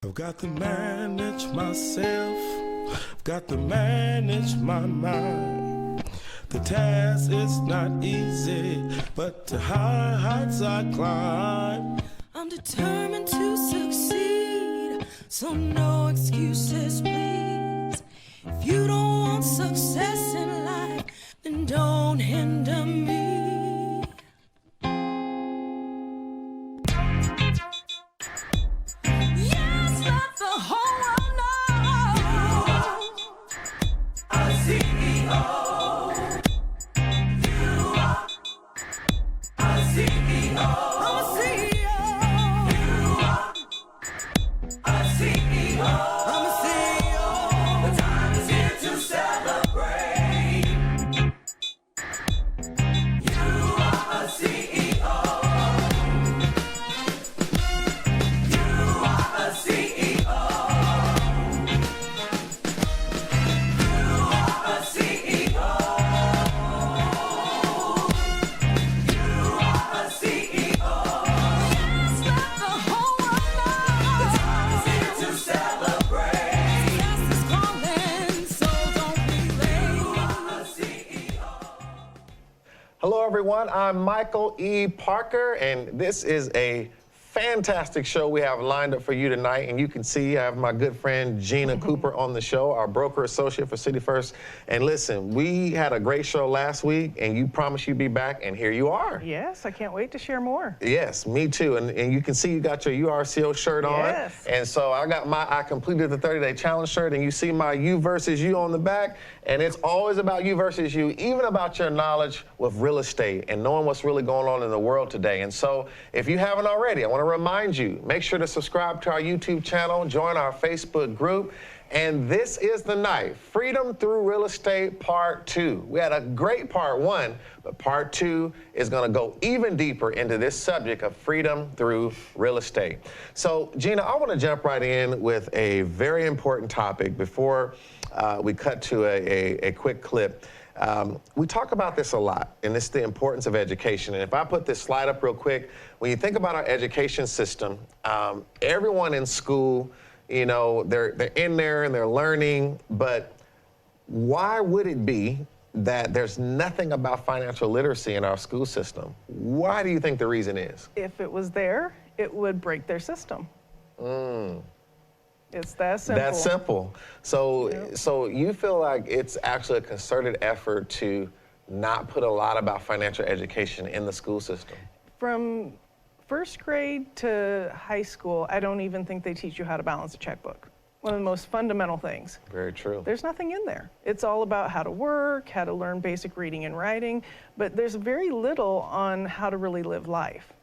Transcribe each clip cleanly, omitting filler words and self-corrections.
I've got to manage myself, I've got to manage my mind. The task is not easy, but to higher heights I climb. I'm determined to succeed, so no excuses, please. If you don't want success in life, then don't hinder me. Yes, let the whole world know you are a CEO. You are a CEO. I'm a CEO. You are a CEO. I'm a CEO. The time is here to celebrate. You are a CEO. You are a CEO. You are a CEO. You are a CEO. Yes, let the whole world know. The time is here to celebrate. Success is calling, so don't be late. You are a CEO. Hello, everyone. I'm Michael E. Parker, and this is a fantastic show we have lined up for you tonight. And you can see I have my good friend Gina Cooper on the show, our broker associate for City First. And listen, we had a great show last week, and you promised you'd be back, and here you are. Yes, I can't wait to share more. Yes, me too. And you can see you got your URCO shirt on. Yes. And so I completed the 30-day challenge shirt, and you see my you versus you on the back. And it's always about you versus you, even about your knowledge with real estate and knowing what's really going on in the world today. And so if you haven't already, I want to remind you, make sure to subscribe to our YouTube channel, join our Facebook group. And this is the night, Freedom Through Real Estate Part 2. We had a great Part 1, but Part 2 is going to go even deeper into this subject of freedom through real estate. So, Gina, I want to jump right in with a very important topic before we cut to a quick clip. We talk about this a lot, and it's the importance of education. And if I put this slide up real quick, when you think about our education system, everyone in school, you know, they're in there and they're learning, but why would it be that there's nothing about financial literacy in our school system? Why do you think the reason is? If it was there, it would break their system. It's that simple. That's simple. So, so you feel like it's actually a concerted effort to not put a lot about financial education in the school system? From first grade to high school, I don't even think they teach you how to balance a checkbook. One of the most fundamental things. Very true. There's nothing in there. It's all about how to work, how to learn basic reading and writing, but there's very little on how to really live life,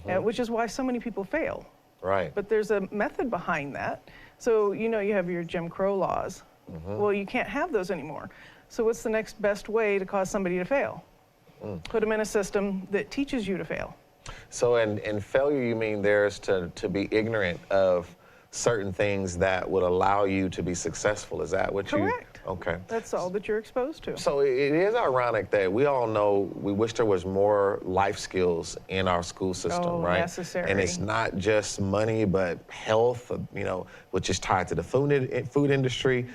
which is why so many people fail. Right. But there's a method behind that. So, you know, you have your Jim Crow laws. Well, you can't have those anymore. So what's the next best way to cause somebody to fail? Put them in a system that teaches you to fail. So in failure, you mean there's to be ignorant of certain things that would allow you to be successful. Is that what you? Correct. Okay. That's all that you're exposed to. So it is ironic that we all know we wish there was more life skills in our school system, right? Necessary. And it's not just money, but health, you know, which is tied to the food industry.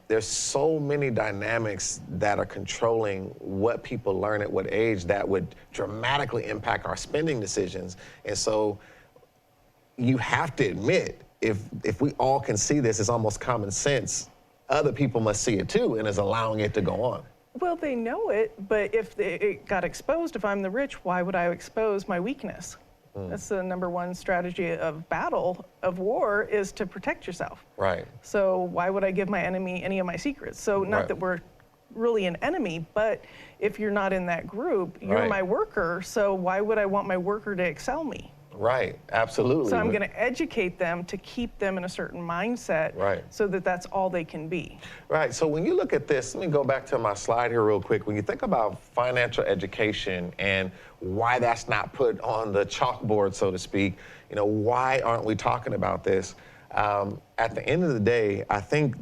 There's so many dynamics that are controlling what people learn at what age that would dramatically impact our spending decisions. And so you have to admit, if we all can see this, it's almost common sense. Other people must see it too, and is allowing it to go on. Well, they know it, but if it got exposed, if I'm the rich, why would I expose my weakness? That's the #1 strategy of battle, of war, is to protect yourself. Right. So why would I give my enemy any of my secrets? So not that we're really an enemy, but if you're not in that group, you're my worker, so why would I want my worker to excel me? Right, absolutely. So I'm going to educate them to keep them in a certain mindset so that that's all they can be. Right, so when you look at this, let me go back to my slide here real quick. When you think about financial education and why that's not put on the chalkboard, so to speak, you know, why aren't we talking about this? At the end of the day, I think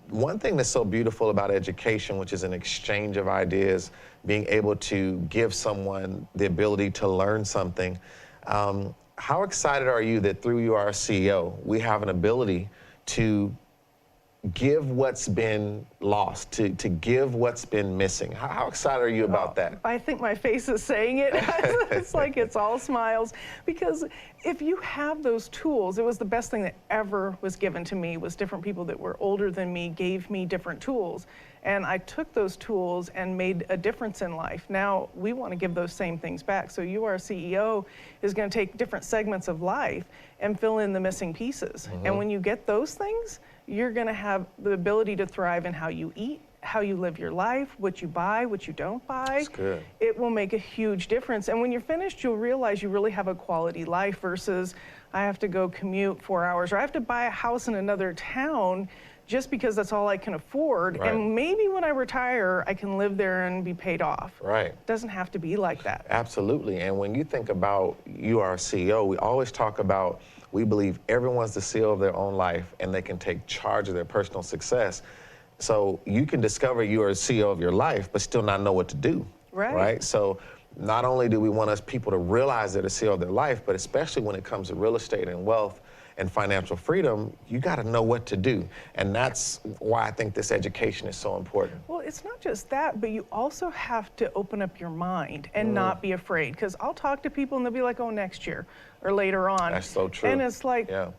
one thing that's so beautiful about education, which is an exchange of ideas, being able to give someone the ability to learn something, how excited are you that through you, our CEO, we have an ability to give what's been lost, to give what's been missing? How excited are you about that? I think my face is saying it. It's like it's all smiles, because if you have those tools, it was the best thing that ever was given to me, was different people that were older than me gave me different tools. And I took those tools and made a difference in life. Now we want to give those same things back. So you, our CEO, is going to take different segments of life and fill in the missing pieces. And when you get those things, you're going to have the ability to thrive in how you eat, how you live your life, what you buy, what you don't buy. That's good. It will make a huge difference. And when you're finished, you'll realize you really have a quality life versus I have to go commute 4 hours, or I have to buy a house in another town just because that's all I can afford. Right. And maybe when I retire, I can live there and be paid off. Right. It doesn't have to be like that. Absolutely. And when you think about you, our CEO, we always talk about, we believe everyone's the CEO of their own life and they can take charge of their personal success. So you can discover you are a CEO of your life, but still not know what to do. Right. So not only do we want us people to realize they're the CEO of their life, but especially when it comes to real estate and wealth and financial freedom, you got to know what to do. And that's why I think this education is so important. Well, it's not just that, but you also have to open up your mind and not be afraid. Because I'll talk to people and they'll be like, oh, next year or later on. That's so true. And it's like, yeah.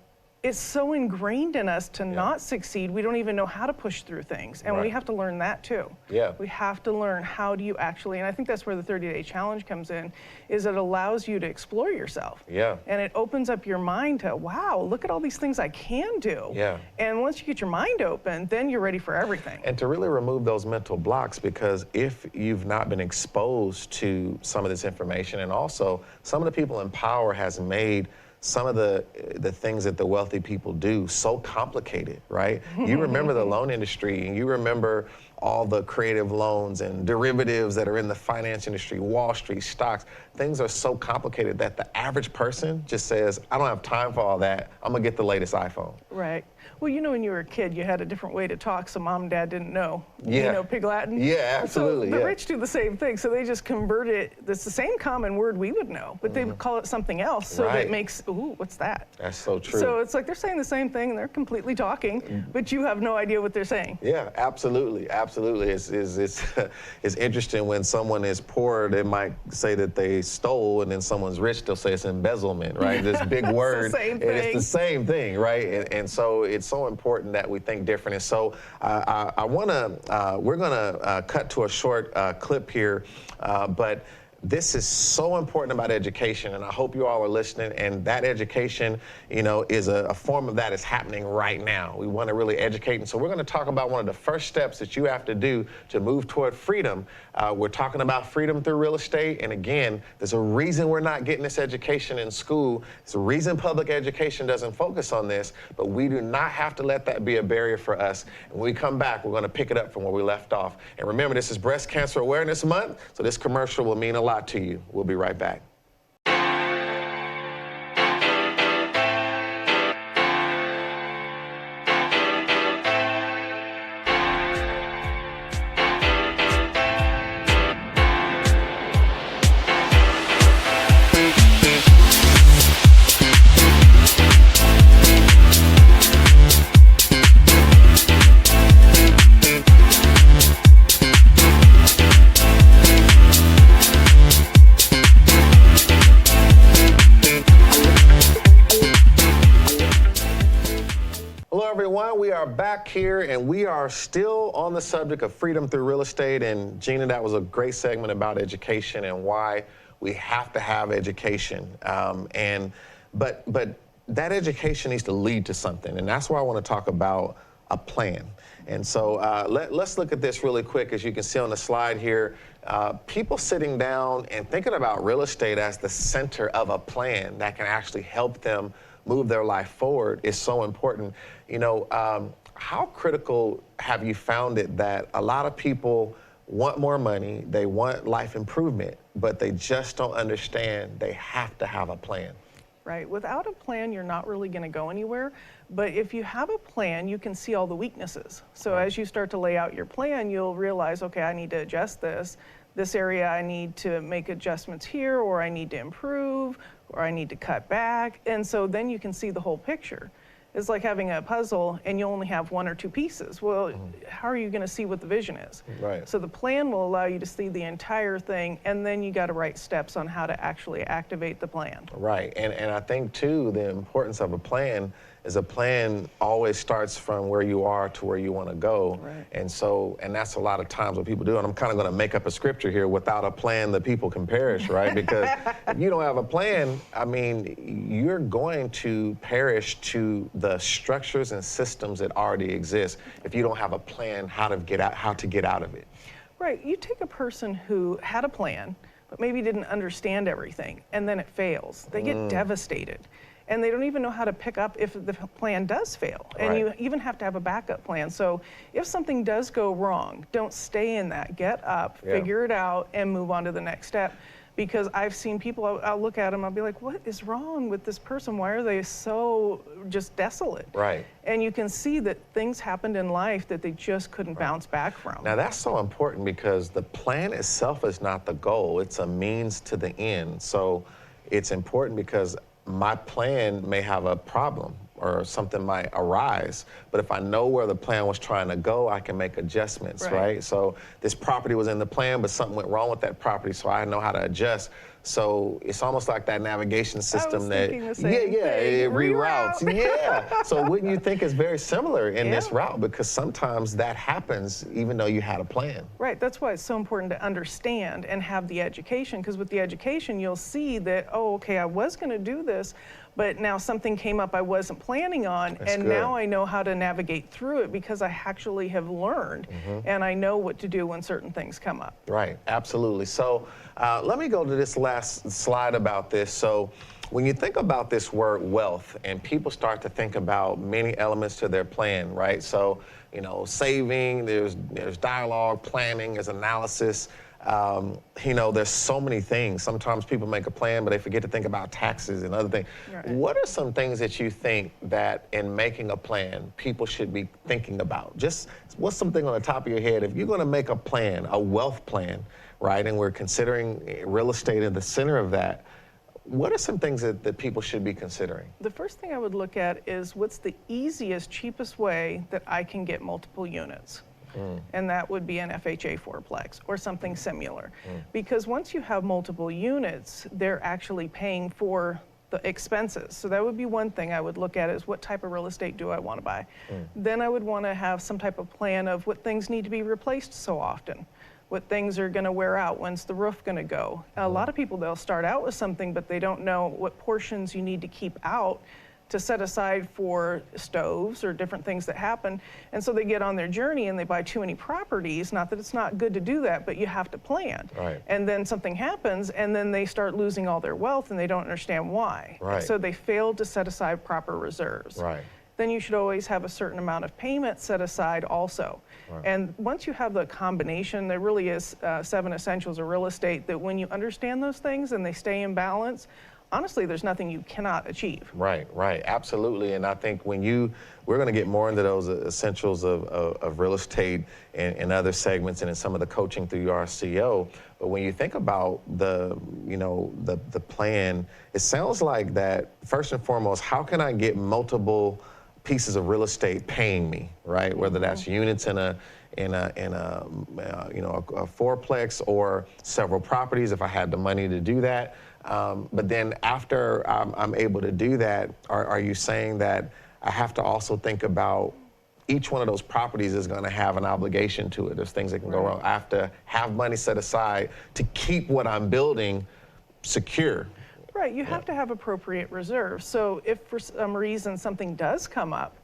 It's so ingrained in us to not succeed. We don't even know how to push through things. And we have to learn that too. Yeah. We have to learn how do you actually, and I think that's where the 30-day challenge comes in, is it allows you to explore yourself. Yeah. And it opens up your mind to, wow, look at all these things I can do. Yeah. And once you get your mind open, then you're ready for everything. And to really remove those mental blocks, because if you've not been exposed to some of this information, and also some of the people in power has made some of the things that the wealthy people do so complicated, right? You remember the loan industry, and you remember all the creative loans and derivatives that are in the finance industry, Wall Street, stocks. Things are so complicated that the average person just says, I don't have time for all that. I'm gonna get the latest iPhone. Right. Well, you know, when you were a kid, you had a different way to talk, so mom and dad didn't know. Yeah. You know, Pig Latin. Yeah, absolutely. So the rich do the same thing. So they just convert it. It's the same common word we would know, but they would call it something else. So that it makes, ooh, what's that? That's so true. So it's like they're saying the same thing and they're completely talking, but you have no idea what they're saying. Yeah, absolutely, absolutely. It's interesting when someone is poor, they might say that they stole, and then someone's rich, they'll say it's embezzlement, right? This big word. the same and it's thing. the same thing, right? And so it's so important that we think different. And so we're gonna cut to a short clip here, but this is so important about education, and I hope you all are listening. And that education, you know, is a form of that is happening right now. We want to really educate, and so we're going to talk about one of the first steps that you have to do to move toward freedom. We're talking about freedom through real estate, and again, there's a reason we're not getting this education in school. There's a reason public education doesn't focus on this, but we do not have to let that be a barrier for us. And when we come back, we're going to pick it up from where we left off. And remember, this is Breast Cancer Awareness Month, so this commercial will mean a lot to you. We'll be right back. We are back here, and we are still on the subject of freedom through real estate. And Gina, that was a great segment about education and why we have to have education. But that education needs to lead to something, and that's why I want to talk about a plan. And so let's look at this really quick. As you can see on the slide here, people sitting down and thinking about real estate as the center of a plan that can actually help them move their life forward is so important. You know, how critical have you found it that a lot of people want more money, they want life improvement, but they just don't understand they have to have a plan? Right. Without a plan, you're not really going to go anywhere. But if you have a plan, you can see all the weaknesses. So as you start to lay out your plan, you'll realize, okay, I need to adjust this. This area, I need to make adjustments here, or I need to improve, or I need to cut back. And so then you can see the whole picture. It's like having a puzzle and you only have one or two pieces. Well, how are you going to see what the vision is? Right. So the plan will allow you to see the entire thing, and then you got to write steps on how to actually activate the plan. Right, and I think too, the importance of a plan is a plan always starts from where you are to where you want to go. Right. And that's a lot of times what people do, and I'm kind of going to make up a scripture here: without a plan, the people can perish, right? Because if you don't have a plan, I mean, you're going to perish to the structures and systems that already exist if you don't have a plan how to get out of it. Right, you take a person who had a plan, but maybe didn't understand everything, and then it fails. They get devastated. And they don't even know how to pick up if the plan does fail. And Right. you even have to have a backup plan. So if something does go wrong, don't stay in that. Get up, Yeah. figure it out, and move on to the next step. Because I've seen people, I'll look at them, I'll be like, what is wrong with this person? Why are they so just desolate? Right. And you can see that things happened in life that they just couldn't bounce back from. Now that's so important because the plan itself is not the goal, it's a means to the end. So it's important because my plan may have a problem or something might arise, but if I know where the plan was trying to go, I can make adjustments, right? So this property was in the plan, but something went wrong with that property, so I know how to adjust. So it's almost like that navigation system that, thinking the same it thing. reroutes. Reroute. Yeah. So wouldn't you think it's very similar in this route? Because sometimes that happens even though you had a plan. Right, that's why it's so important to understand and have the education, because with the education, you'll see that, oh, okay, I was going to do this, but now something came up I wasn't planning on, That's and good. now I know how to navigate through it because I actually have learned, and I know what to do when certain things come up. Right, absolutely. So let me go to this last slide about this. So when you think about this word wealth, and people start to think about many elements to their plan, right? So, you know, saving, there's dialogue, planning, there's analysis. You know, there's so many things. Sometimes people make a plan, but they forget to think about taxes and other things. Right. What are some things that you think that in making a plan, people should be thinking about? Just what's something on the top of your head? If you're going to make a plan, a wealth plan, right, and we're considering real estate in the center of that, what are some things that people should be considering? The first thing I would look at is what's the easiest, cheapest way that I can get multiple units. And that would be an FHA four-plex or something similar. Because once you have multiple units, they're actually paying for the expenses. So that would be one thing I would look at is what type of real estate do I want to buy? Then I would want to have some type of plan of what things need to be replaced so often. What things are going to wear out, when's the roof going to go? A lot of people, they'll start out with something, but they don't know what portions you need to keep out to set aside for stoves or different things that happen. And so they get on their journey and they buy too many properties. Not that it's not good to do that, but you have to plan. Right. And then something happens and then they start losing all their wealth and they don't understand why. Right. So they failed to set aside proper reserves. Right. Then you should always have a certain amount of payment set aside also. Right. And once you have the combination, there really is 7 essentials of real estate that when you understand those things and they stay in balance, honestly, there's nothing you cannot achieve. Right, right, absolutely. And I think we're going to get more into those essentials of real estate and other segments and in some of the coaching through your CEO. But when you think about the plan, it sounds like that first and foremost, how can I get multiple pieces of real estate paying me, right? Whether that's units in a four-plex or several properties if I had the money to do that. But then after I'm able to do that, are you saying that I have to also think about each one of those properties is going to have an obligation to it? There's things that can go wrong. I have to have money set aside to keep what I'm building secure. Right, you have to have appropriate reserves. So if for some reason something does come up,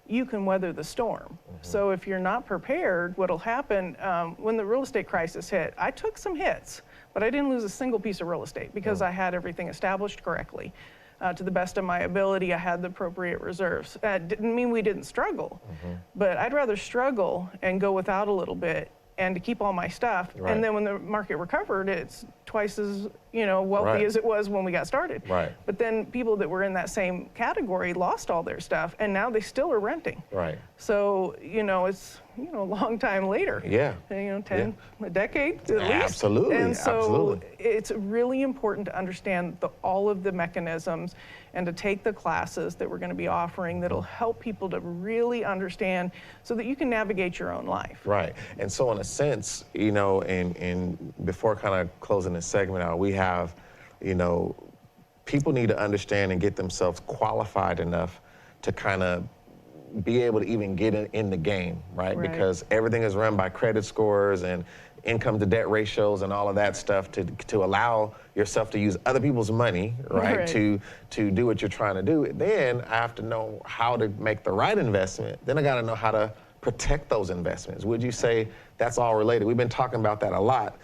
you can weather the storm. So if you're not prepared, what'll happen, when the real estate crisis hit, I took some hits, but I didn't lose a single piece of real estate because I had everything established correctly. To the best of my ability, I had the appropriate reserves. Didn't mean we didn't struggle, but I'd rather struggle and go without a little bit and to keep all my stuff. Right. And then when the market recovered, it's twice as, wealthy Right. as it was when we got started. Right. But then people that were in that same category lost all their stuff, and now they still are renting. Right. So, it's, a long time later. Yeah. 10, a decade at least. Absolutely, And so absolutely. it's really important to understand all of the mechanisms and to take the classes that we're going to be offering that'll help people to really understand so that you can navigate your own life. Right. And so in a sense, and before kind of closing this segment out, we have, people need to understand and get themselves qualified enough to kind of be able to even get in the game, right? Right. Because everything is run by credit scores and income to debt ratios and all of that stuff to allow yourself to use other people's money, right? Right. To do what you're trying to do. Then I have to know how to make the right investment. Then I got to know how to protect those investments. Would you say that's all related? We've been talking about that a lot.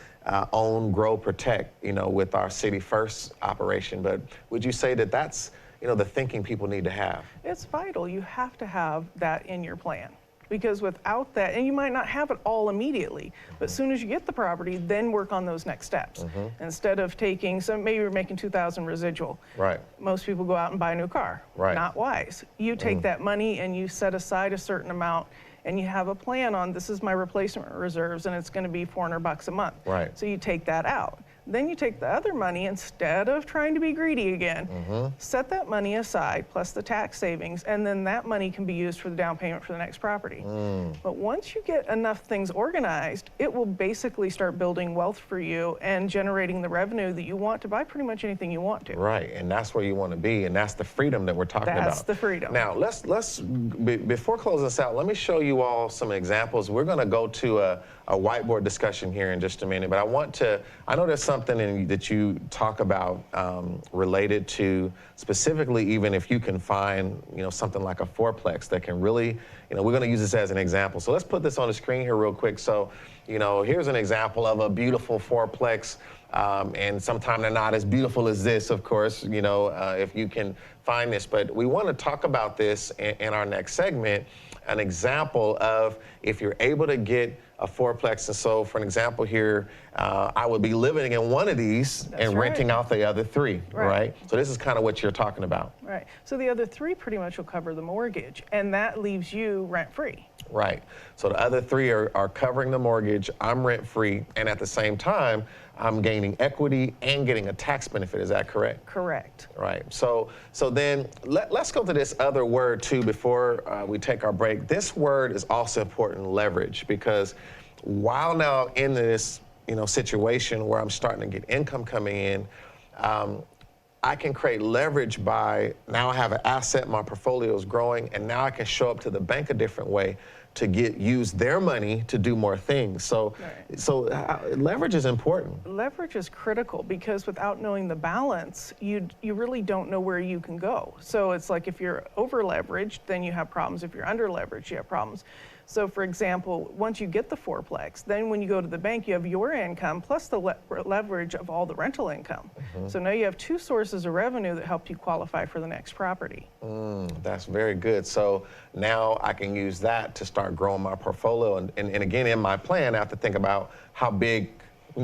Own, grow, protect, with our City First operation. But would you say that that's, the thinking people need to have? It's vital. You have to have that in your plan. Because without that, and you might not have it all immediately, but as soon as you get the property, then work on those next steps. Instead of taking, maybe you're making $2,000 residual. Right. Most people go out and buy a new car. Right. Not wise. You take that money and you set aside a certain amount and you have a plan on, this is my replacement reserves and it's going to be $400 a month. Right. So you take that out. Then you take the other money, instead of trying to be greedy again, set that money aside plus the tax savings, and then that money can be used for the down payment for the next property. But once you get enough things organized, it will basically start building wealth for you and generating the revenue that you want to buy pretty much anything you want to. Right, and that's where you want to be, and that's the freedom that we're talking about. That's the freedom. Now, before closing this out, let me show you all some examples. We're going to go to a whiteboard discussion here in just a minute, but I know there's something that you talk about related to specifically, even if you can find, something like a four-plex that can really, we're going to use this as an example. So let's put this on the screen here real quick. So, here's an example of a beautiful four-plex, and sometimes they're not as beautiful as this, of course, if you can find this. But we want to talk about this in our next segment, an example of if you're able to get a four-plex. And so, for an example here, I would be living in one of these and renting out the other three, right? So this is kind of what you're talking about. Right. So the other three pretty much will cover the mortgage, and that leaves you rent-free. Right. So the other three are covering the mortgage, I'm rent-free, and at the same time, I'm gaining equity and getting a tax benefit. Is that correct? Correct. Right. So then let's go to this other word too before we take our break. This word is also important, leverage, because while now in this situation where I'm starting to get income coming in, I can create leverage by now I have an asset, my portfolio is growing, and now I can show up to the bank a different way to use their money to do more things. So, leverage is important. Leverage is critical because without knowing the balance, you really don't know where you can go. So it's like if you're over leveraged, then you have problems. If you're under leveraged, you have problems. So for example, once you get the four-plex, then when you go to the bank, you have your income plus the leverage of all the rental income. So now you have two sources of revenue that help you qualify for the next property. That's very good. So now I can use that to start growing my portfolio. And again, in my plan, I have to think about how big,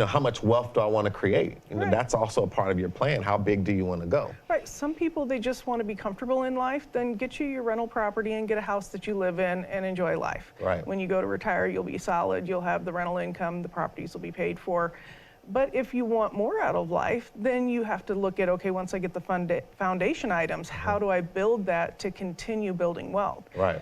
how much wealth do I want to create? That's also a part of your plan. How big do you want to go? Right. Some people, they just want to be comfortable in life. Then get you your rental property and get a house that you live in and enjoy life. Right. When you go to retire, you'll be solid. You'll have the rental income. The properties will be paid for. But if you want more out of life, then you have to look at, okay, once I get the foundation items, how do I build that to continue building wealth? Right.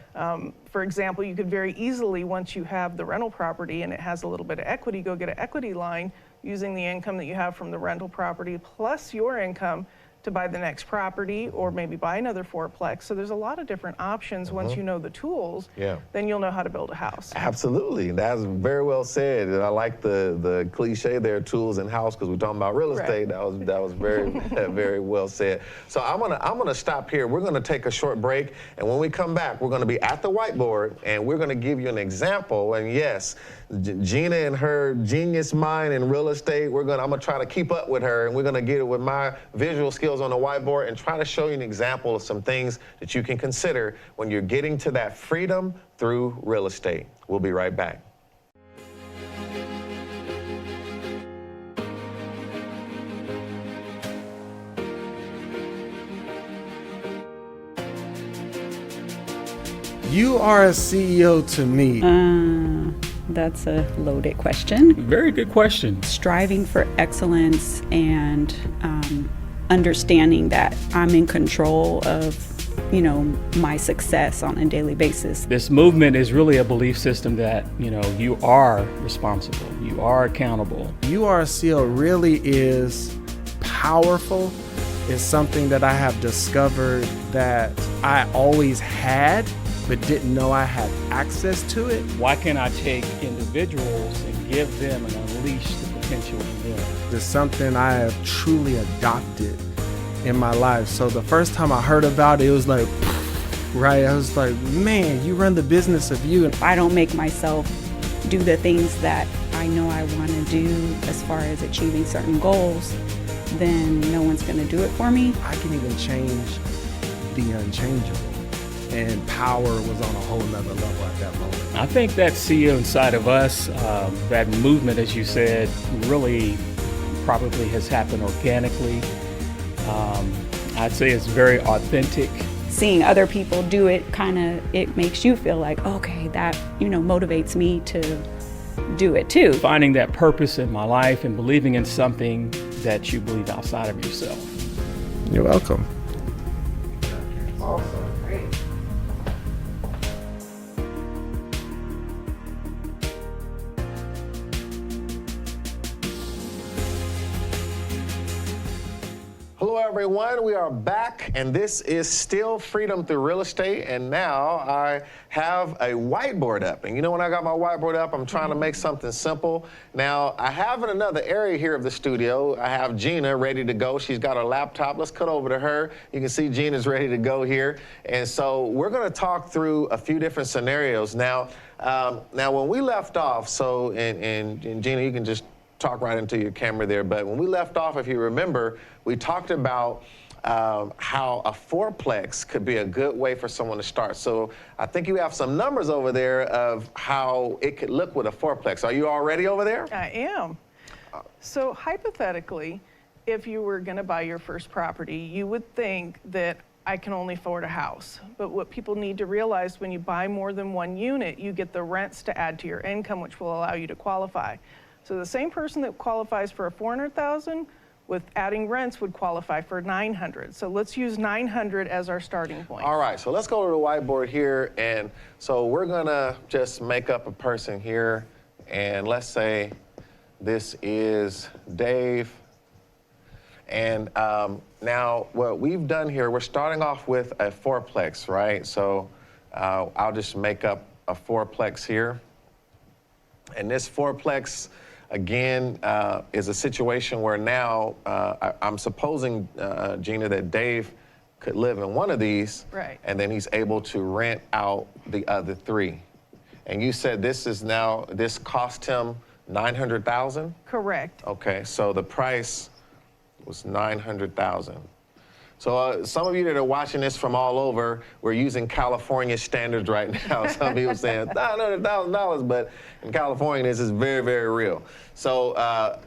For example, you could very easily, once you have the rental property and it has a little bit of equity, go get an equity line using the income that you have from the rental property plus your income to buy the next property or maybe buy another four-plex. So there's a lot of different options. Once you know the tools, then you'll know how to build a house. Absolutely. That's very well said. And I like the cliche there, tools and house, because we're talking about real estate. That was very, very well said. So I'm gonna stop here. We're gonna take a short break. And when we come back, we're gonna be at the whiteboard and we're gonna give you an example. And yes, Gina and her genius mind in real estate, I'm gonna try to keep up with her, and we're gonna get it with my visual skills on the whiteboard and try to show you an example of some things that you can consider when you're getting to that freedom through real estate. We'll be right back. you are a CEO to me? That's a loaded question. Very good question. Striving for excellence and understanding that I'm in control of, my success on a daily basis. This movement is really a belief system that, you are responsible, you are accountable. You are a CEO really is powerful. It's something that I have discovered that I always had, but didn't know I had access to it. Why can't I take individuals and give them and unleash the potential in them? It's something I have truly adopted in my life. So the first time I heard about it, it was like, right? I was like, man, you run the business of you. If I don't make myself do the things that I know I want to do as far as achieving certain goals, then no one's going to do it for me. I can even change the unchangeable. And power was on a whole nother level at that moment. I think that CEO inside of us, that movement, as you said, really probably has happened organically. I'd say it's very authentic. Seeing other people do it it makes you feel like, okay, that, motivates me to do it too. Finding that purpose in my life and believing in something that you believe outside of yourself. You're welcome. Awesome. Great. Hello, everyone. We are back, and this is still Freedom Through Real Estate. And now I have a whiteboard up. And when I got my whiteboard up, I'm trying to make something simple. Now, I have in another area here of the studio, I have Gina ready to go. She's got her laptop. Let's cut over to her. You can see Gina's ready to go here. And so we're going to talk through a few different scenarios. Now, when we left off, and Gina, you can just talk right into your camera there, but when we left off, if you remember, we talked about how a four-plex could be a good way for someone to start. So I think you have some numbers over there of how it could look with a four-plex. Are you all ready over there? I am. So hypothetically, if you were going to buy your first property, you would think that I can only afford a house. But what people need to realize, when you buy more than one unit, you get the rents to add to your income, which will allow you to qualify. So the same person that qualifies for a $400,000 with adding rents would qualify for $900,000. So let's use $900,000 as our starting point. All right, so let's go to the whiteboard here. And so we're gonna just make up a person here. And let's say this is Dave. And now what we've done here, we're starting off with a four-plex, right? So I'll just make up a four-plex here. And this four-plex, again, is a situation where now I'm supposing, Gina, that Dave could live in one of these, right, and then he's able to rent out the other three. And you said this cost him $900,000? Correct. Okay, so the price was $900,000. So some of you that are watching this from all over, we're using California standards right now. Some people saying $900,000, but in California, this is very, very real. So,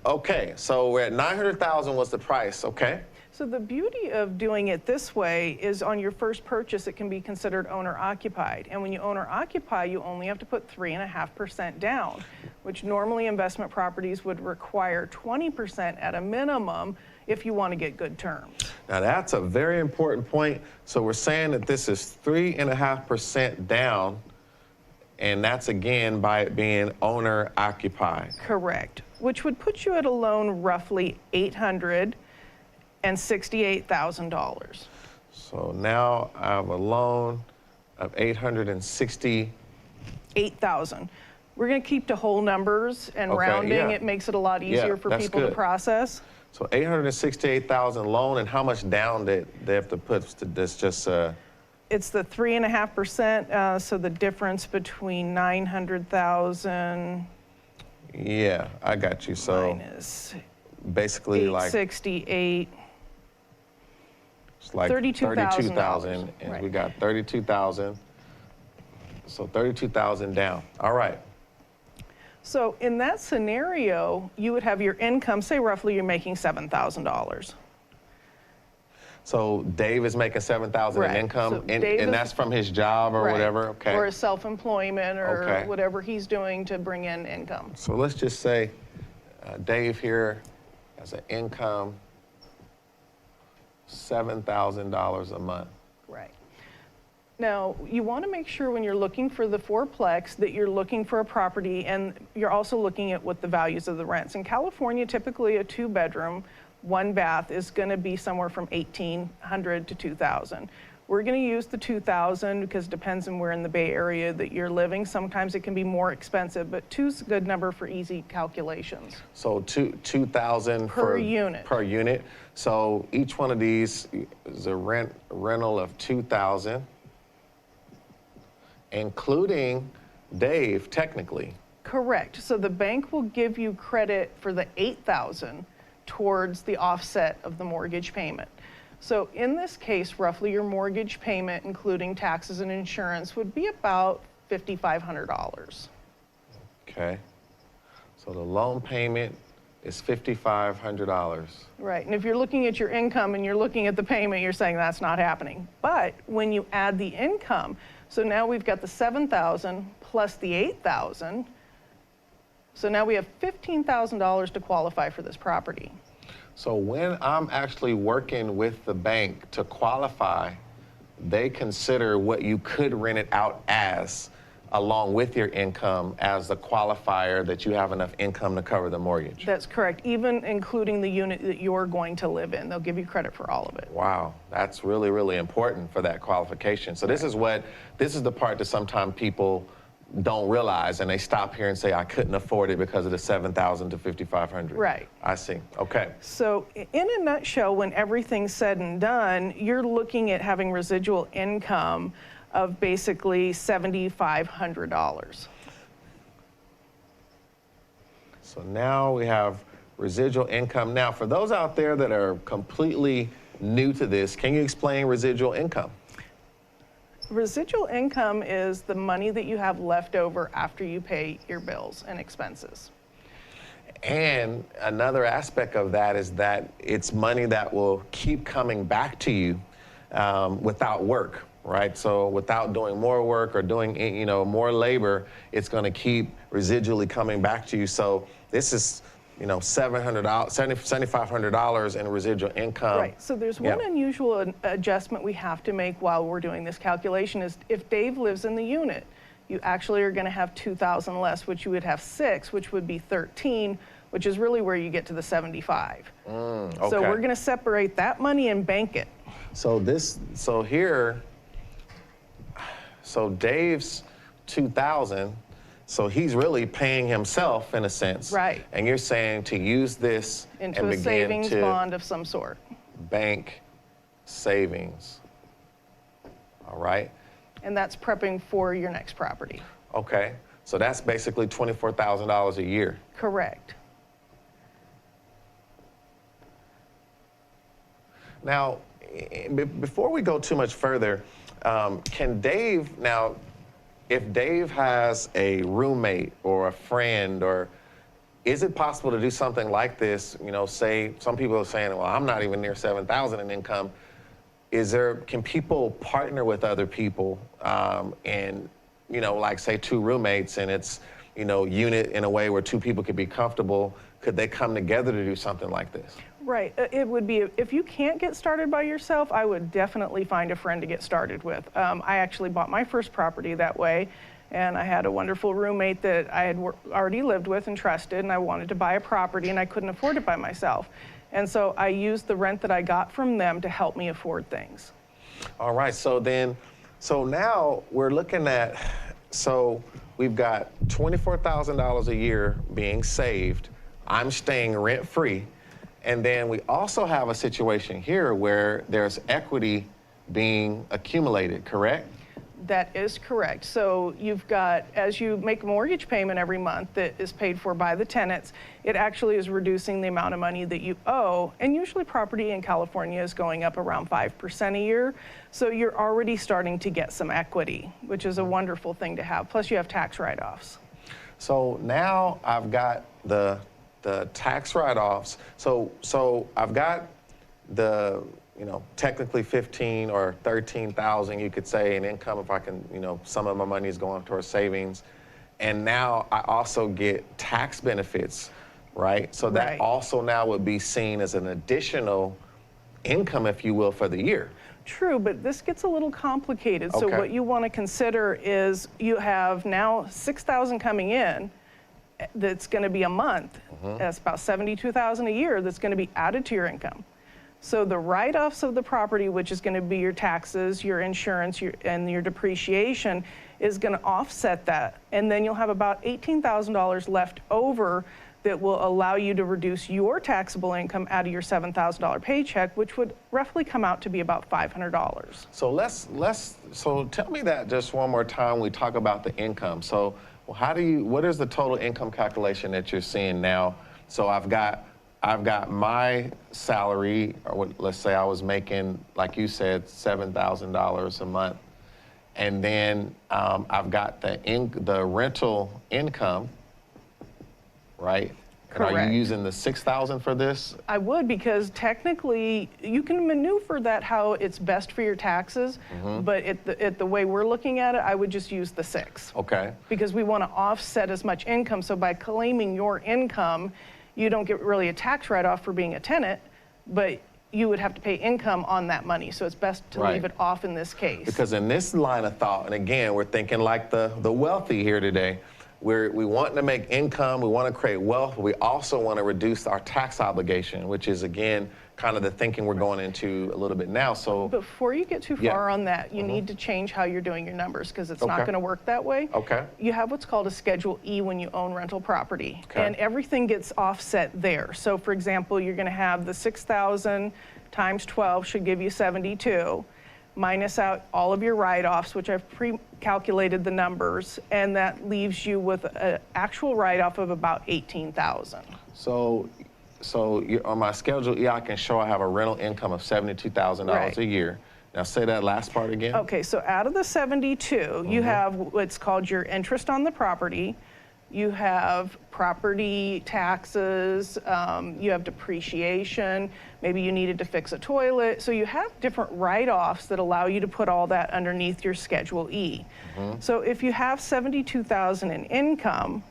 okay, so we're at $900,000 was the price, okay? So the beauty of doing it this way is on your first purchase, it can be considered owner-occupied. And when you owner-occupy, you only have to put 3.5% down, which normally investment properties would require 20% at a minimum if you want to get good terms. Now that's a very important point. So we're saying that this is 3.5% down, and that's again by it being owner-occupied. Correct, which would put you at a loan roughly $868,000. So now I have a loan of $868,000. We're going to keep to whole numbers and Okay, rounding. yeah. It makes it a lot easier for that's people to good. process. So $868,000 loan, and how much down did they have to put to this? Just It's the 3.5%. So the difference between 900,000 yeah, I got you. So minus basically like 868. it's like $32,000. and Right. we got 32,000. So 32,000 down. All right. So in that scenario, you would have your income, say roughly you're making $7,000. So Dave is making $7,000 Right. in income, So and, Dave and is- that's from his job or Right. whatever? Okay. Or his self-employment or Okay. whatever he's doing to bring in income. So let's just say Dave here has an income $7,000 a month. Right. Now, you want to make sure when you're looking for the four-plex that you're looking for a property and you're also looking at what the values of the rents. In California, typically a 2-bedroom, 1-bath is going to be somewhere from $1,800 to $2,000. We're going to use the $2,000 because it depends on where in the Bay Area that you're living. Sometimes it can be more expensive, but 2's a good number for easy calculations. So 2,000 Per unit. Per unit. So each one of these is a rental of 2,000, including Dave, technically. Correct. So the bank will give you credit for the $8,000 towards the offset of the mortgage payment. So in this case, roughly your mortgage payment, including taxes and insurance, would be about $5,500. Okay. So the loan payment is $5,500. Right. And if you're looking at your income and you're looking at the payment, you're saying that's not happening. But when you add the income, so now we've got the $7,000 plus the $8,000. So now we have $15,000 to qualify for this property. So when I'm actually working with the bank to qualify, they consider what you could rent it out as, along with your income, as the qualifier that you have enough income to cover the mortgage. That's correct. Even including the unit that you're going to live in, they'll give you credit for all of it. Wow, that's really, really important for that qualification. So this is the part that sometimes people don't realize, and they stop here and say, I couldn't afford it because of the $7,000 to $5,500. Right. I see. Okay. So in a nutshell, when everything's said and done, you're looking at having residual income of basically $7,500. So now we have residual income. Now, for those out there that are completely new to this, can you explain residual income? Residual income is the money that you have left over after you pay your bills and expenses. And another aspect of that is that it's money that will keep coming back to you without work, right? So without doing more work or doing, more labor, it's going to keep residually coming back to you. So this is, $7,500 in residual income. Right, so there's one unusual adjustment we have to make while we're doing this calculation is if Dave lives in the unit, you actually are going to have 2,000 less, which you would have 6, which would be 13, which is really where you get to the 75. Okay. So we're going to separate that money and bank it. So Dave's 2,000, so he's really paying himself in a sense. Right. And you're saying to use this Into and a begin savings to bond of some sort. bank savings. All right. And that's prepping for your next property. Okay. So that's basically $24,000 a year. Correct. Now, before we go too much further, can Dave, now, if Dave has a roommate or a friend, or is it possible to do something like this? Say some people are saying, well, I'm not even near 7,000 in income. Can people partner with other people and, like say 2 roommates and it's, unit in a way where 2 people could be comfortable? Could they come together to do something like this? Right. It would be, if you can't get started by yourself, I would definitely find a friend to get started with. I actually bought my first property that way, and I had a wonderful roommate that I had already lived with and trusted, and I wanted to buy a property, and I couldn't afford it by myself. And so I used the rent that I got from them to help me afford things. All right. So now we're looking at, so we've got $24,000 a year being saved. I'm staying rent-free. And then we also have a situation here where there's equity being accumulated, correct? That is correct. So you've got, as you make a mortgage payment every month that is paid for by the tenants, it actually is reducing the amount of money that you owe. And usually property in California is going up around 5% a year. So you're already starting to get some equity, which is a wonderful thing to have. Plus you have tax write-offs. So now I've got the tax write-offs. So I've got the technically 15 or 13,000, you could say, in income if I can, some of my money is going towards savings. And now I also get tax benefits, right? So that Right. also now would be seen as an additional income, if you will, for the year. True, but this gets a little complicated. So Okay. what you want to consider is you have now 6,000 coming in. That's going to be a month. That's about 72,000 a year that's going to be added to your income. So the write-offs of the property, which is going to be your taxes, your insurance, and your depreciation, is going to offset that. And then you'll have about $18,000 left over that will allow you to reduce your taxable income out of your $7,000 paycheck, which would roughly come out to be about $500. So so tell me that just one more time when we talk about the income. So what is the total income calculation that you're seeing now? So I've got my salary, or let's say I was making, like you said, $7,000 a month. And then I've got the rental income, right? Correct. And are you using the 6,000 for this? I would, because technically you can maneuver that how it's best for your taxes, but at the way we're looking at it, I would just use the 6. Okay. Because we want to offset as much income. So by claiming your income, you don't get really a tax write-off for being a tenant, but you would have to pay income on that money. So it's best to Right. leave it off in this case. Because in this line of thought, and again, we're thinking like the wealthy here today, we want to make income, we want to create wealth, but we also want to reduce our tax obligation, which is, again, kind of the thinking we're going into a little bit now. So Before you get too Yeah. far on that, you need to change how you're doing your numbers, because it's not Okay. going to work that way. Okay. You have what's called a Schedule E when you own rental property, Okay. and everything gets offset there. So for example, you're going to have the 6,000 times 12 should give you 72, minus out all of your write-offs, which I've pre-calculated the numbers, and that leaves you with an actual write-off of about 18,000. So on my Schedule E, I can show I have a rental income of $72,000 Right. a year. Now say that last part again. Okay, so out of the 72, you have what's called your interest on the property, you have property taxes, you have depreciation, maybe you needed to fix a toilet. So you have different write-offs that allow you to put all that underneath your Schedule E. So if you have 72,000 in income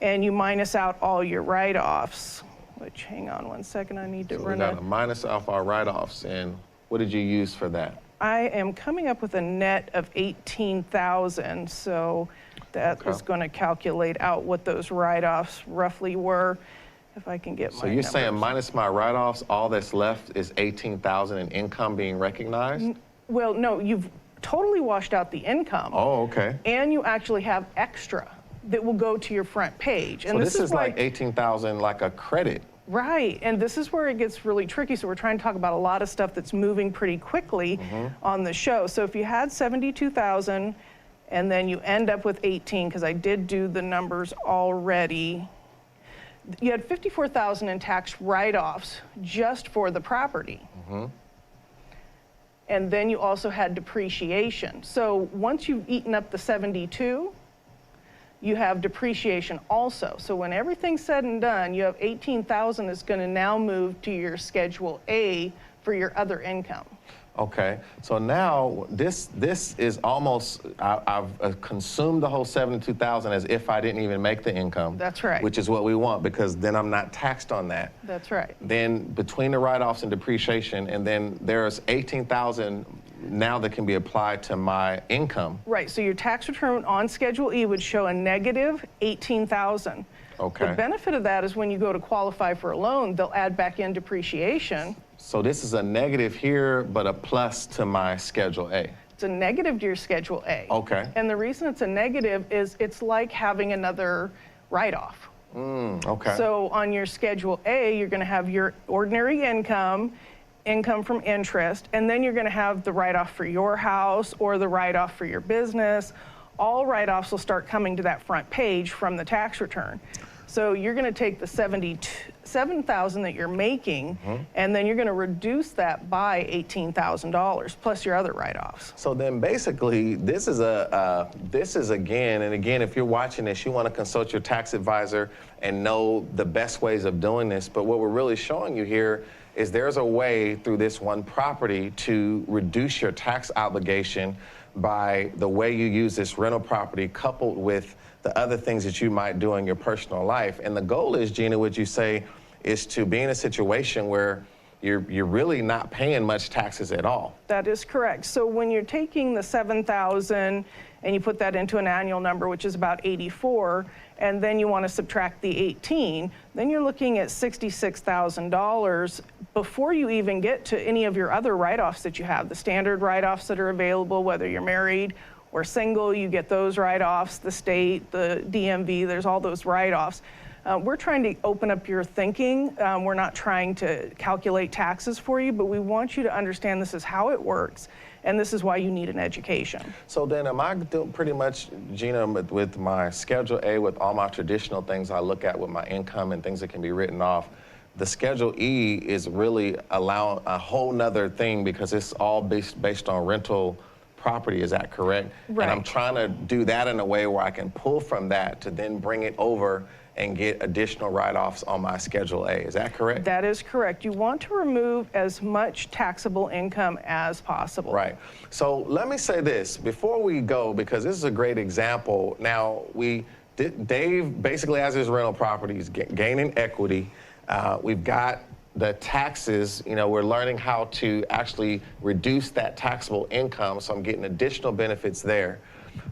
and you minus out all your write-offs, which, hang on one second, I need to So we run got to minus off our write-offs, and what did you use for that? I am coming up with a net of 18,000, so that Okay. is going to calculate out what those write-offs roughly were, if I can get my So you're saying numbers. minus my write-offs, all that's left is 18,000 in income being recognized? Well, no, you've totally washed out the income. Oh, okay. And you actually have extra that will go to your front page. And So this is why- like 18,000 like a credit. Right, and this is where it gets really tricky. So we're trying to talk about a lot of stuff that's moving pretty quickly on the show. So if you had 72,000 and then you end up with 18, because I did do the numbers already, you had 54,000 in tax write-offs just for the property. And then you also had depreciation. So once you've eaten up the 72, you have depreciation also. So when everything's said and done, you have 18,000 that's going to now move to your Schedule A for your other income. Okay, so now this is almost, I've consumed the whole 72,000 as if I didn't even make the income. That's right. Which is what we want, because then I'm not taxed on that. That's right. Then between the write-offs and depreciation, and then there's 18,000 now that can be applied to my income. Right, so your tax return on Schedule E would show a negative 18,000. Okay. The benefit of that is when you go to qualify for a loan, they'll add back in depreciation. So this is a negative here, but a plus to my Schedule A. It's a negative to your Schedule A. Okay. And the reason it's a negative is it's like having another write-off. Okay. So on your Schedule A, you're going to have your ordinary income, income from interest, and then you're going to have the write-off for your house or the write-off for your business. All write-offs will start coming to that front page from the tax return. So you're going to take the 77,000 that you're making, and then you're going to reduce that by $18,000 plus your other write-offs. So then basically, this is again, and again, if you're watching this, you want to consult your tax advisor and know the best ways of doing this. But what we're really showing you here is there's a way through this one property to reduce your tax obligation by the way you use this rental property coupled with the other things that you might do in your personal life. And the goal is, Gina, would you say, is to be in a situation where you're really not paying much taxes at all. That is correct. So when you're taking the $7,000 and you put that into an annual number, which is about 84, and then you want to subtract the 18, then you're looking at $66,000 before you even get to any of your other write-offs that you have, the standard write-offs that are available, whether you're married or single, you get those write-offs, the state, the DMV, there's all those write-offs. We're trying to open up your thinking. We're not trying to calculate taxes for you, but we want you to understand this is how it works, and this is why you need an education. So then am I doing pretty much, Gina, with my Schedule A, with all my traditional things I look at with my income and things that can be written off, the Schedule E is really allowing a whole nother thing because it's all based on rental property, is that correct? Right. And I'm trying to do that in a way where I can pull from that to then bring it over and get additional write-offs on my Schedule A. Is that correct? That is correct. You want to remove as much taxable income as possible. Right. So let me say this before we go, because this is a great example. Now, Dave basically has his rental properties gaining equity. We've got the taxes, we're learning how to actually reduce that taxable income, so I'm getting additional benefits there.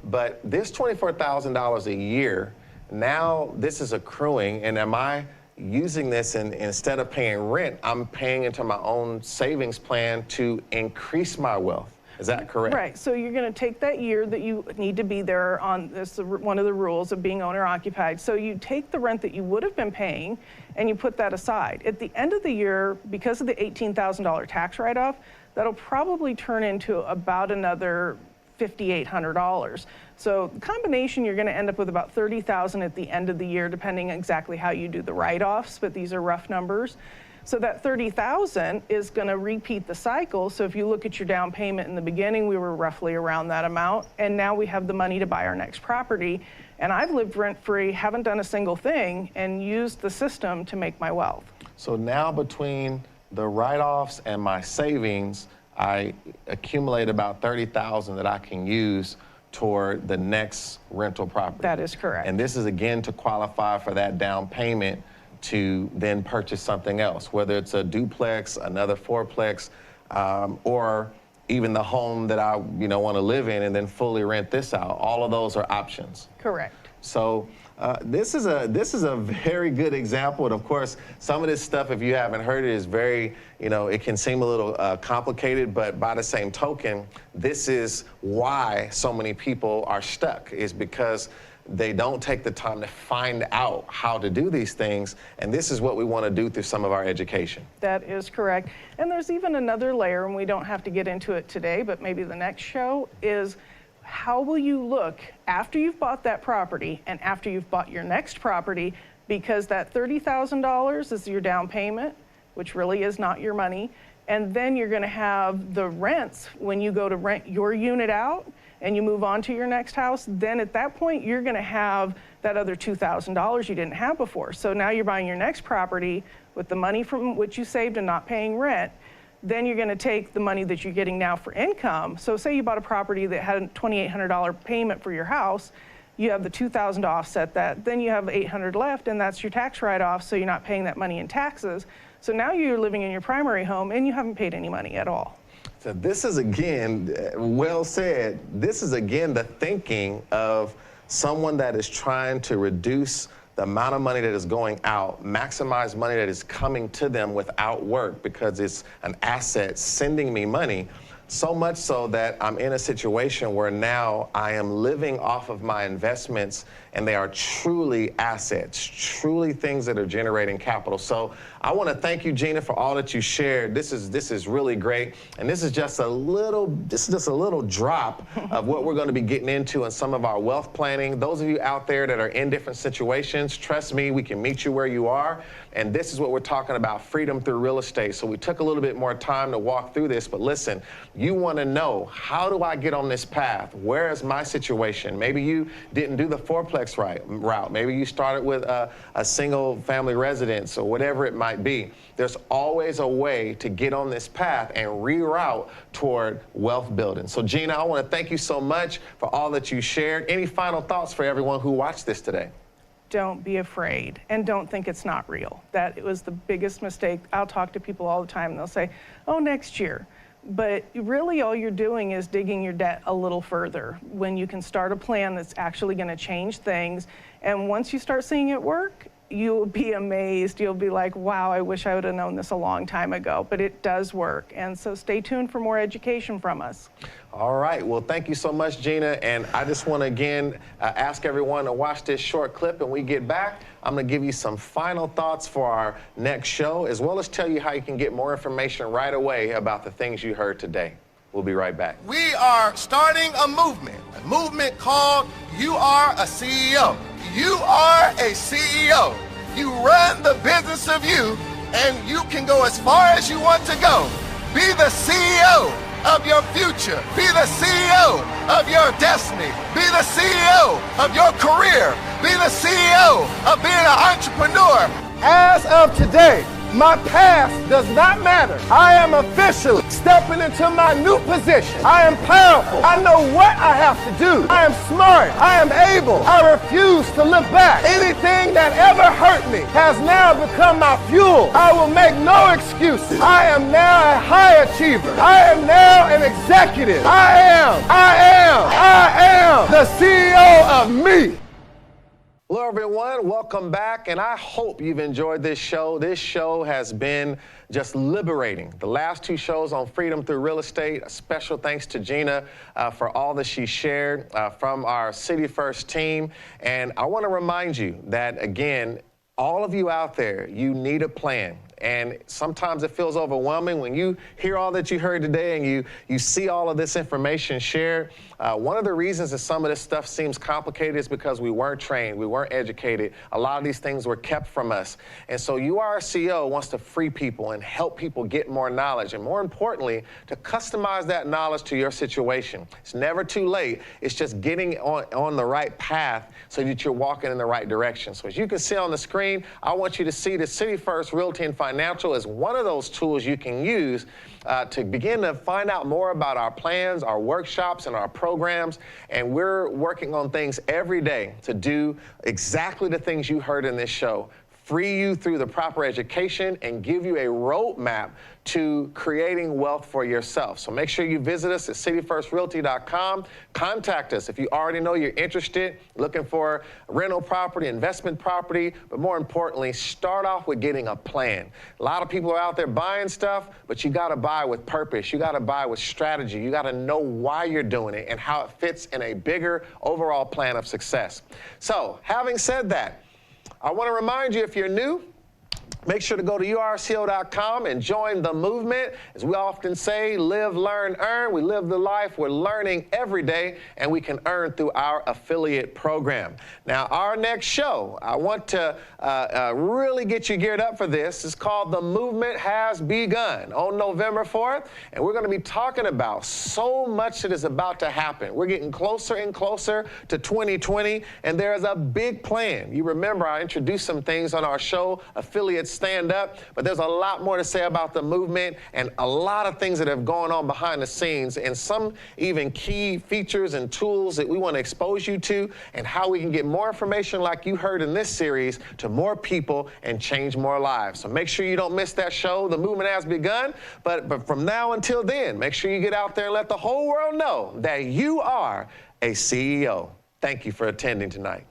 But this $24,000 a year, now this is accruing, and am I using this and instead of paying rent, I'm paying into my own savings plan to increase my wealth? Is that correct? Right. So you're going to take that year that you need to be there on this, one of the rules of being owner occupied. So you take the rent that you would have been paying and you put that aside. At the end of the year, because of the $18,000 tax write-off, that'll probably turn into about another $5,800. So the combination, you're going to end up with about $30,000 at the end of the year, depending exactly how you do the write-offs, but these are rough numbers. So that $30,000 is going to repeat the cycle. So if you look at your down payment in the beginning, we were roughly around that amount, and now we have the money to buy our next property. And I've lived rent-free, haven't done a single thing, and used the system to make my wealth. So now between the write-offs and my savings, I accumulate about $30,000 that I can use toward the next rental property. That is correct. And this is again to qualify for that down payment to then purchase something else, whether it's a duplex, another four-plex, or even the home that I want to live in and then fully rent this out. All of those are options. Correct. So this is a very good example. And of course, some of this stuff, if you haven't heard it, is very, it can seem a little complicated, but by the same token, this is why so many people are stuck, is because they don't take the time to find out how to do these things. And this is what we want to do through some of our education. That is correct. And there's even another layer, and we don't have to get into it today, but maybe the next show, is how will you look after you've bought that property and after you've bought your next property, because that $30,000 is your down payment, which really is not your money. And then you're going to have the rents when you go to rent your unit out and you move on to your next house. Then at that point, you're going to have that other $2,000 you didn't have before. So now you're buying your next property with the money from which you saved and not paying rent. Then you're going to take the money that you're getting now for income. So say you bought a property that had a $2,800 payment for your house. You have the $2,000 to offset that. Then you have $800 left, and that's your tax write-off, so you're not paying that money in taxes. So now you're living in your primary home, and you haven't paid any money at all. So this is, again, well said. This is, again, the thinking of someone that is trying to reduce the amount of money that is going out, maximize money that is coming to them without work, because it's an asset sending me money. So much so that I'm in a situation where now I am living off of my investments, and they are truly assets, truly things that are generating capital. So I want to thank you, Gina, for all that you shared. This is really great, and this is just a little drop of what we're going to be getting into in some of our wealth planning. Those of you out there that are in different situations, trust me, we can meet you where you are. And this is what we're talking about, freedom through real estate. So we took a little bit more time to walk through this, but listen, you want to know, how do I get on this path? Where is my situation? Maybe you didn't do the four-plex four-plex route. Maybe you started with a single family residence or whatever it might be. There's always a way to get on this path and reroute toward wealth building. So Gina, I want to thank you so much for all that you shared. Any final thoughts for everyone who watched this today? Don't be afraid, and don't think it's not real. That was the biggest mistake. I'll talk to people all the time, and they'll say, oh, next year. But really all you're doing is digging your debt a little further when you can start a plan that's actually going to change things. And once you start seeing it work, you'll be amazed. You'll be like, wow, I wish I would have known this a long time ago. But it does work. And so stay tuned for more education from us. All right. Well, thank you so much, Gina. And I just want to, again, ask everyone to watch this short clip. And when we get back, I'm going to give you some final thoughts for our next show, as well as tell you how you can get more information right away about the things you heard today. We'll be right back. We are starting a movement called You Are a CEO. You are a CEO. You run the business of you, and you can go as far as you want to go. Be the CEO of your future. Be the CEO of your destiny. Be the CEO of your career. Be the CEO of being an entrepreneur. As of today, my past does not matter. I am officially stepping into my new position. I am powerful. I know what I have to do. I am smart. I am able. I refuse to look back. Anything that ever hurt me has now become my fuel. I will make no excuses. I am now a high achiever. I am now an executive. I am the CEO of me. Hello, everyone. Welcome back, and I hope you've enjoyed this show. This show has been just liberating. The last two shows on freedom through real estate, a special thanks to Gina for all that she shared from our City First team. And I want to remind you that, again, all of you out there, you need a plan. And sometimes it feels overwhelming when you hear all that you heard today and you see all of this information shared. One of the reasons that some of this stuff seems complicated is because we weren't trained, we weren't educated. A lot of these things were kept from us. And so You Are a CEO wants to free people and help people get more knowledge, and more importantly, to customize that knowledge to your situation. It's never too late. It's just getting on the right path so that you're walking in the right direction. So as you can see on the screen, I want you to see the City First Realty and Financial is one of those tools you can use to begin to find out more about our plans, our workshops, and our programs. And we're working on things every day to do exactly the things you heard in this show. Free you through the proper education and give you a roadmap to creating wealth for yourself. So make sure you visit us at cityfirstrealty.com. Contact us if you already know you're interested, looking for rental property, investment property, but more importantly, start off with getting a plan. A lot of people are out there buying stuff, but you gotta buy with purpose. You gotta buy with strategy. You gotta know why you're doing it and how it fits in a bigger overall plan of success. So having said that, I want to remind you, if you're new, make sure to go to urco.com and join the movement. As we often say, live, learn, earn. We live the life we're learning every day, and we can earn through our affiliate program. Now, our next show, I want to really get you geared up for this. It's called The Movement Has Begun on November 4th, and we're going to be talking about so much that is about to happen. We're getting closer and closer to 2020, and there is a big plan. You remember I introduced some things on our show, Affiliates Stand Up, but there's a lot more to say about the movement and a lot of things that have gone on behind the scenes, and some even key features and tools that we want to expose you to, and how we can get more information like you heard in this series to more people and change more lives. So make sure you don't miss that show. The movement has begun, but from now until then, make sure you get out there and let the whole world know that you are a CEO. Thank you for attending tonight.